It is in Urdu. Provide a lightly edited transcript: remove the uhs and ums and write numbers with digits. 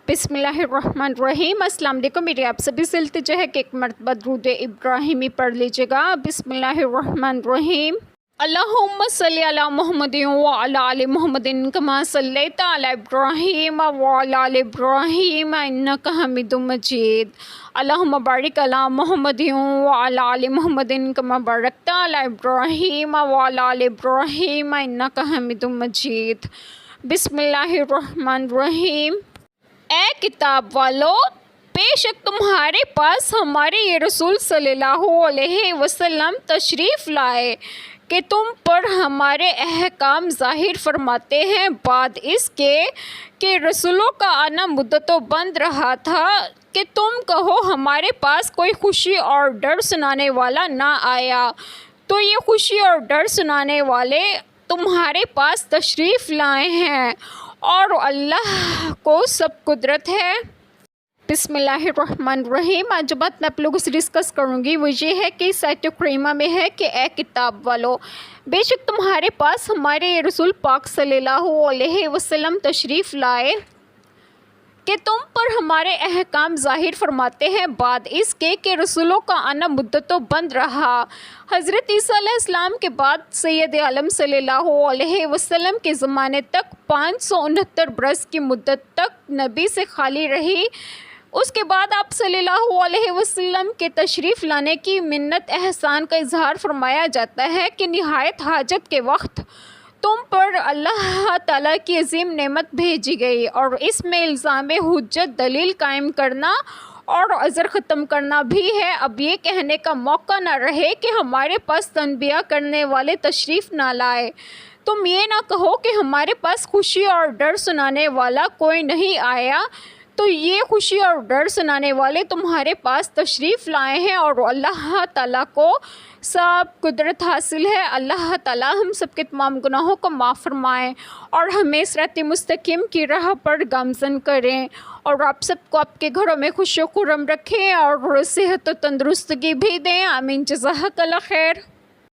بسم اللہ الرحمن الرحیم۔ السلام علیکم، میری آپ سبھی سے التجا ہے کہ ایک مرتبہ درود ابراہیمی پڑھ لیجیے گا۔ بسم اللہ الرحمن الرحیم۔ اللہم صلی علی محمد وعلی آل محمد کما صلیت علی ابراہیم وعلی آل ابراہیم انک حمید مجید۔ اللہم بارک علی محمد وعلی آل محمد کما بارکت علی ابراہیم وعلی آل ابراہیم انک حمید مجید۔ بسم اللہ الرحمن الرحیم۔ اے کتاب والو، بے شک تمہارے پاس ہمارے یہ رسول صلی اللہ علیہ وسلم تشریف لائے کہ تم پر ہمارے احکام ظاہر فرماتے ہیں، بعد اس کے کہ رسولوں کا آنا مدتوں بند رہا تھا کہ تم کہو ہمارے پاس کوئی خوشی اور ڈر سنانے والا نہ آیا، تو یہ خوشی اور ڈر سنانے والے تمہارے پاس تشریف لائے ہیں اور اللہ کو سب قدرت ہے۔ بسم اللہ الرحمن الرحیم۔ آج جو بات میں آپ لوگوں سے ڈسکس کروں گی وہ یہ ہے کہ آیت کریمہ میں ہے کہ اے کتاب والو، بے شک تمہارے پاس ہمارے رسول پاک صلی اللہ علیہ وسلم تشریف لائے کہ تم پر ہمارے احکام ظاہر فرماتے ہیں، بعد اس کے کہ رسولوں کا آنا مدتوں بند رہا۔ حضرت عیسیٰ علیہ السلام کے بعد سید عالم صلی اللہ علیہ وسلم کے زمانے تک 569 برس کی مدت تک نبی سے خالی رہی۔ اس کے بعد آپ صلی اللہ علیہ وسلم کے تشریف لانے کی منت احسان کا اظہار فرمایا جاتا ہے کہ نہایت حاجت کے وقت تم پر اللہ تعالیٰ کی عظیم نعمت بھیجی گئی، اور اس میں الزام حجت دلیل قائم کرنا اور عذر ختم کرنا بھی ہے۔ اب یہ کہنے کا موقع نہ رہے کہ ہمارے پاس تنبیہ کرنے والے تشریف نہ لائے۔ تم یہ نہ کہو کہ ہمارے پاس خوشی اور ڈر سنانے والا کوئی نہیں آیا، تو یہ خوشی اور ڈر سنانے والے تمہارے پاس تشریف لائے ہیں اور اللہ تعالیٰ کو سب قدرت حاصل ہے۔ اللہ تعالیٰ ہم سب کے تمام گناہوں کو معاف فرمائیں اور ہمیں صراط مستقیم کی راہ پر گامزن کریں، اور آپ سب کو آپ کے گھروں میں خوش و خرم رکھیں اور صحت و تندرستگی بھی دیں۔ آمین۔ جزاک اللہ خیر۔